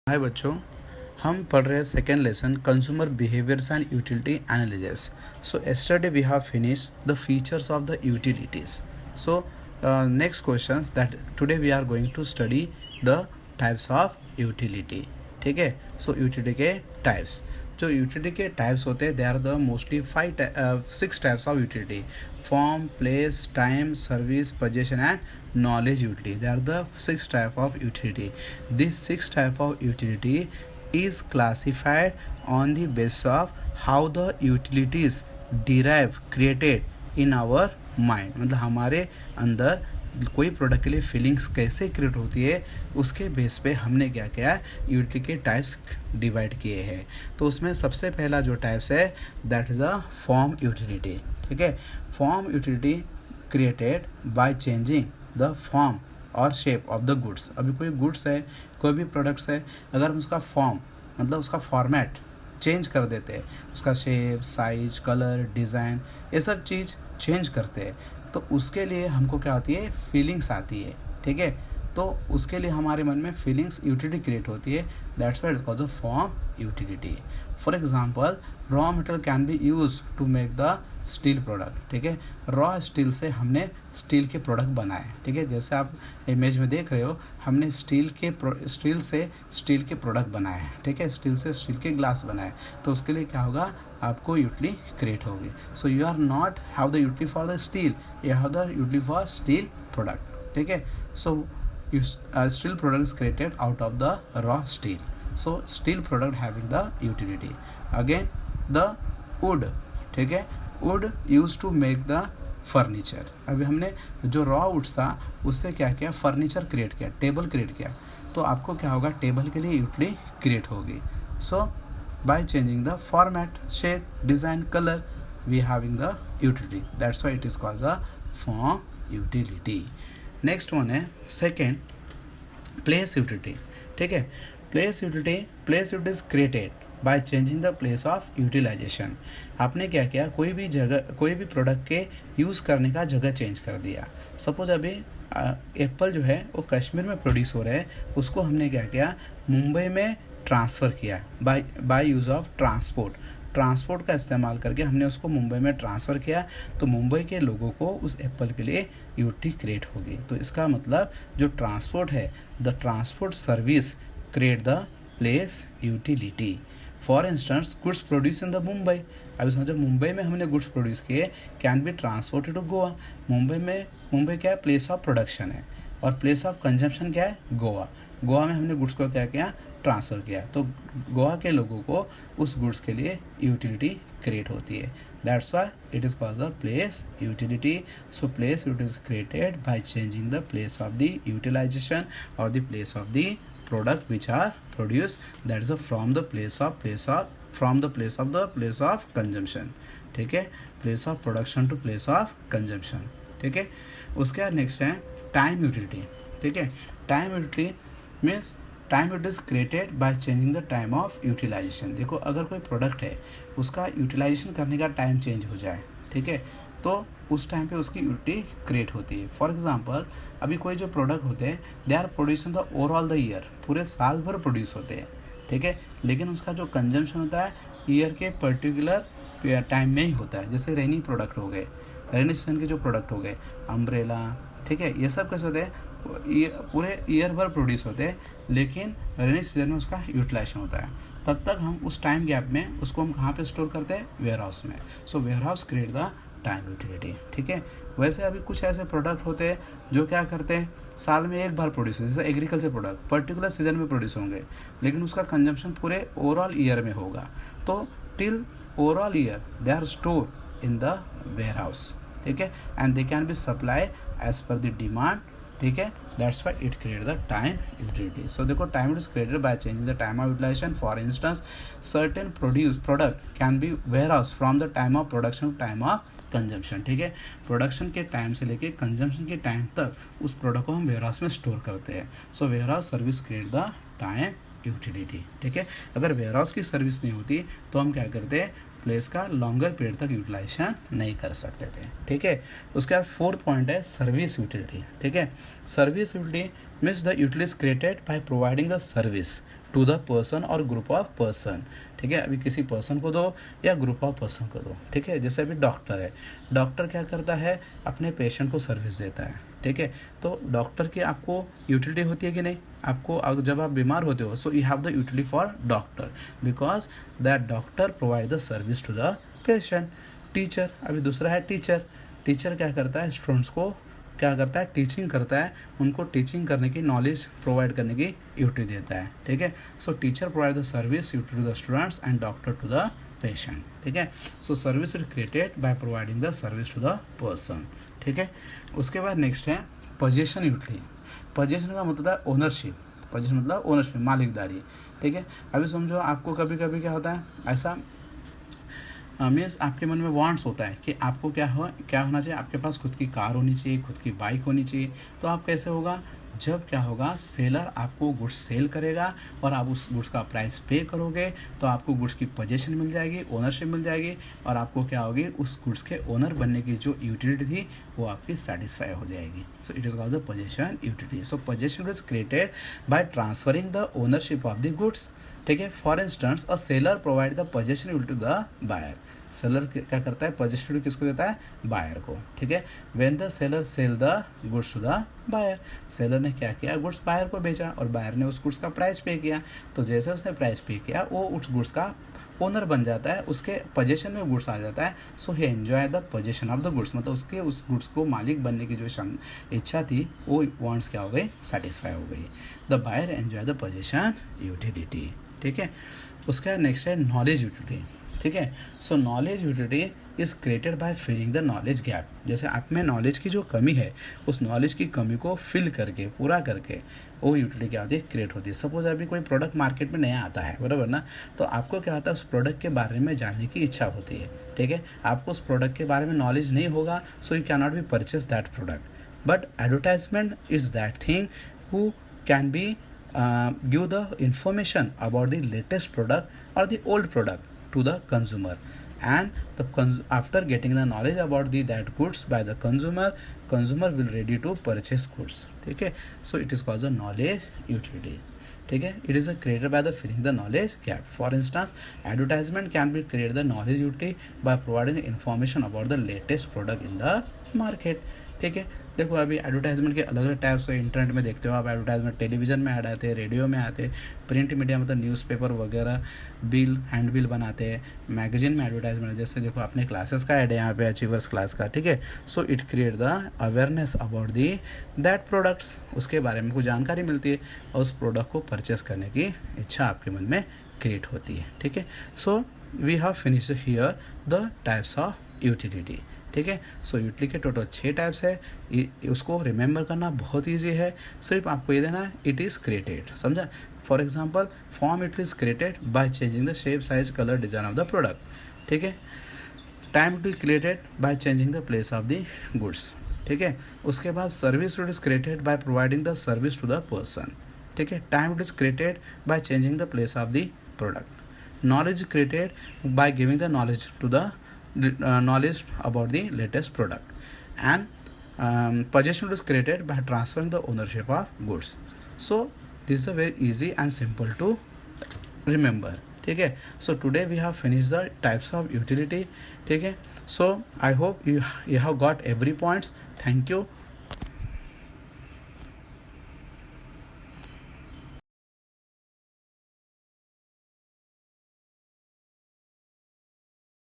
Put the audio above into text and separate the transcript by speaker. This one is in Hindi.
Speaker 1: हाय बच्चों, हम पढ़ रहे हैं second lesson consumer behaviours and utility analysis. So yesterday we have finished the features of the utilities. So next questions that today we are going to study the types of utility. ठीक है. सो यूटिलिटी के टाइप्स, जो यूटिलिटी के टाइप्स होते हैं they are the mostly 6 types of utility: form, place, time, service, position and knowledge utility. They are the 6 type of utility. This 6 type of utility is classified on the basis of how the utilities derive created in our mind. मतलब हमारे अंदर कोई प्रोडक्ट के लिए फीलिंग्स कैसे क्रिएट होती है उसके बेस पे हमने क्या किया है, यूटिलिटी के टाइप्स डिवाइड किए हैं. तो उसमें सबसे पहला जो टाइप्स है that is a form utility. ठीक है. Form utility created by changing the form और शेप ऑफ द गुड्स. अभी कोई गुड्स है, कोई भी प्रोडक्ट्स है, अगर हम उसका फॉर्म मतलब उसका फॉर्मेट चेंज कर देते हैं, उसका शेप, साइज, कलर, डिज़ाइन, ये सब चीज़ चेंज करते हैं, तो उसके लिए हमको क्या होती है, फीलिंग्स आती है. ठीक है. तो उसके लिए हमारे मन में फीलिंग्स यूटिलिटी क्रिएट होती है. That's why it called a form utility. For example, raw material can be use to make the steel product. ठीक है. रॉ स्टील से हमने स्टील के प्रोडक्ट बनाए. ठीक है. जैसे आप इमेज में देख रहे हो, हमने स्टील से स्टील के प्रोडक्ट बनाए हैं. ठीक है. स्टील से स्टील के ग्लास बनाए. तो उसके लिए क्या होगा, आपको यूटिलिटी क्रिएट होगी. So you are not have the utility for the steel, you have the utility for steel product. ठीक है. सो steel product is created out of the raw steel. So steel product having the utility. Again the wood. ठीक है. wood used to make the furniture. अभी हमने जो raw wood था उससे क्या किया, फर्नीचर क्रिएट किया, टेबल क्रिएट किया. तो आपको क्या होगा, टेबल के लिए यूटिलिटी क्रिएट होगी. सो by changing the format, shape, design, color, we having the utility. That's why it is called the form utility. Next one है सेकेंड, प्लेस यूटिलिटी. ठीक है. Place utility is created by changing the place of utilization. आपने क्या किया, कोई भी जगह, कोई भी प्रोडक्ट के यूज़ करने का जगह चेंज कर दिया. सपोज अभी एप्पल जो है वो कश्मीर में प्रोड्यूस हो रहा है, उसको हमने क्या किया, मुंबई में ट्रांसफ़र किया बाय यूज़ ऑफ ट्रांसपोर्ट का इस्तेमाल करके हमने उसको मुंबई में ट्रांसफ़र किया. तो मुंबई के लोगों को उस एप्पल के लिए यूटिलिटी क्रिएट होगी. तो इसका मतलब जो ट्रांसपोर्ट है, the transport service create the place utility. For instance, goods produce in the Mumbai. अभी समझो, मुंबई में हमने गुड्स प्रोड्यूस किए, can be transported to Goa. Mumbai क्या है, प्लेस ऑफ प्रोडक्शन है, और प्लेस ऑफ कंजम्पशन क्या है, गोवा. गोवा में हमने गुड्स को क्या किया, ट्रांसफ़र किया. तो गोवा के लोगों को उस गुड्स के लिए यूटिलिटी क्रिएट होती है. That's why it is called the place utility. So place utility is created by changing the place of the utilization और the place of the product which are produce. That is from the place of consumption. ठीक है. Place of production to place of consumption. ठीक है. उसके बाद नेक्स्ट है टाइम यूटिलिटी. ठीक है. Time utility means time utility is created by changing the time of utilization. देखो, अगर कोई प्रोडक्ट है, उसका यूटिलाइजेशन करने का टाइम चेंज हो जाए, ठीक है, तो उस टाइम पे उसकी यूटिलिटी क्रिएट होती है. फॉर एग्जांपल, अभी कोई जो प्रोडक्ट होते हैं they are produce in the overall the year, पूरे साल भर प्रोड्यूस होते हैं. ठीक है. लेकिन उसका जो कंजम्पशन होता है ईयर के पर्टिकुलर टाइम में ही होता है. जैसे रेनी प्रोडक्ट हो गए, रेनी सीजन के जो प्रोडक्ट हो गए, अम्ब्रेला, ठीक है, ये सब कैसे होते हैं, पूरे ईयर भर प्रोड्यूस होते हैं, लेकिन रेनी सीजन में उसका यूटिलाइजेशन होता है. तब तक हम उस टाइम गैप में उसको हम कहाँ पे स्टोर करते हैं, वेयर हाउस में. So warehouse create the time utility. ठीक है. वैसे अभी कुछ ऐसे प्रोडक्ट होते हैं जो क्या करते हैं, साल में एक बार प्रोड्यूस, जैसे एग्रीकल्चर प्रोडक्ट पर्टिकुलर सीजन में प्रोड्यूस होंगे, लेकिन उसका कंजम्पशन पूरे ओवरऑल ईयर में होगा. तो till overall year they are store in the warehouse. ठीक है. And they can be supply as per the demand. ठीक है. That's why it create the time utility. So देखो, time is created by changing the time of utilization. For instance, certain product can be warehouse from the time of production to time of consumption. ठीक है. प्रोडक्शन के टाइम से लेके कंजम्पशन के टाइम तक उस प्रोडक्ट को हम वेयर हाउस में स्टोर करते हैं. So warehouse service create the time utility, ठीक है। अगर वेयर हाउस की सर्विस नहीं होती तो हम क्या करते हैं, प्लेस का लॉन्गर पीरियड तक यूटिलाइजेशन नहीं कर सकते थे, ठीक है। उसके बाद फोर्थ पॉइंट है सर्विस यूटिलिटी, ठीक है। Service utility means the utility created by providing the service to the person और ग्रुप ऑफ पर्सन, ठीक है। अभी किसी पर्सन को दो या ग्रुप ऑफ पर्सन को दो, ठीक है। जैसे अभी डॉक्टर है, डॉक्टर क्या करता है, अपने पेशेंट को सर्विस देता है, ठीक है। तो डॉक्टर की आपको यूटिलिटी होती है कि नहीं, आपको जब आप बीमार होते हो, so you have the utility for doctor because that doctor provide the service to the patient. Teacher, अभी दूसरा है टीचर, टीचर क्या करता है, स्टूडेंट्स को क्या करता है, टीचिंग करता है, उनको टीचिंग करने की नॉलेज प्रोवाइड करने की यूटिलिटी देता है, ठीक है। So teacher provide the service to the students and doctor to the patient, ठीक है। So service is created by providing the service to the person, ठीक है। उसके बाद नेक्स्ट है पोजीशन यूटिलिटी। पोजीशन का मतलब है ओनरशिप, पोजीशन मतलब ओनरशिप, मालिकदारी, ठीक है। अभी समझो आपको कभी कभी क्या होता है, ऐसा मीन्स आपके मन में वांट्स होता है कि आपको क्या होना चाहिए, आपके पास खुद की कार होनी चाहिए, खुद की बाइक होनी चाहिए। तो आप कैसे होगा, जब क्या होगा, सेलर आपको गुड्स सेल करेगा और आप उस गुड्स का प्राइस पे करोगे तो आपको गुड्स की पोजीशन मिल जाएगी, ओनरशिप मिल जाएगी और आपको क्या होगी, उस गुड्स के ओनर बनने की जो यूटिलिटी थी वो आपकी सेटिस्फाई हो जाएगी। So it is called the position utility. So position is created by transferring the ownership of the goods, ठीक है। For instance a seller provide the position utility to the buyer. Seller क्या करता है, पोजीशन यूटिलिटी किसको देता है, बायर को, ठीक है। When the seller sell the goods to the buyer, seller ने क्या किया, गुड्स बायर को बेचा और बायर ने उस गुड्स का प्राइस पे किया। तो जैसे उसने प्राइस पे किया वो उस गुड्स का ओनर बन जाता है, उसके पोजीशन में गुड्स आ जाता है। So he enjoy the position of the goods, मतलब उसके उस गुड्स को मालिक बनने की जो इच्छा थी वो वांट्स क्या हो गई, सेटिस्फाई हो गई। The buyer enjoy the position utility, ठीक है। उसका नेक्स्ट है नॉलेज यूटिलिटी, ठीक है। So knowledge utility is created by filling the knowledge gap. जैसे आप में नॉलेज की जो कमी है उस नॉलेज की कमी को फिल करके, पूरा करके वो यूटिलिटी क्या होती है, क्रिएट होती है। सपोज अभी कोई प्रोडक्ट मार्केट में नया आता है, बराबर ना, तो आपको क्या होता है, उस प्रोडक्ट के बारे में जानने की इच्छा होती है, ठीक है। आपको उस प्रोडक्ट के बारे में नॉलेज नहीं होगा, so you can not be purchase that product. But advertisement is that thing who can be give the information about the latest product or the old product to the consumer, and after getting the knowledge about that goods by the consumer will ready to purchase goods, ठीक है। so it is called the knowledge utility, ठीक है। it is created by the filling the knowledge gap. For instance, advertisement can be created the knowledge utility by providing information about the latest product in the market, ठीक है। देखो अभी एडवर्टाइजमेंट के अलग अलग टाइप्स है, इंटरनेट में देखते हो आप एडवर्टाइजमेंट, टेलीविज़न में ऐड आते हैं, रेडियो में आते हैं, प्रिंट मीडिया मतलब न्यूज़पेपर वगैरह, बिल हैंड बिल बनाते हैं, मैगजीन में एडवर्टाइजमेंट, जैसे देखो अपने क्लासेस का ऐड है यहाँ पे, अचीवर्स क्लास का, ठीक है। So it create the awareness about the that products, उसके बारे में कुछ जानकारी मिलती है और उस प्रोडक्ट को परचेस करने की इच्छा आपके मन में क्रिएट होती है, ठीक है। So we have finished here the types of utility, ठीक है। सो यूटिलिटी के टोटल 6 टाइप्स है, उसको रिमेंबर करना बहुत ईजी है, सिर्फ आपको ये देना है इट इज़ क्रिएटेड, समझा। For example form it is created by changing the shape, size, colour, design of the product, ठीक है। Time it is created by changing the place of the goods, ठीक है। उसके बाद service it is created by providing the service to the person, ठीक है। Time it is created by changing the place of the product. Knowledge created by giving the knowledge to the knowledge about the latest product, and possession is created by transferring the ownership of goods. So this is a very easy and simple to remember, ठीक है। So today we have finished the types of utility, ठीक है। So I hope you have got every points. Thank you.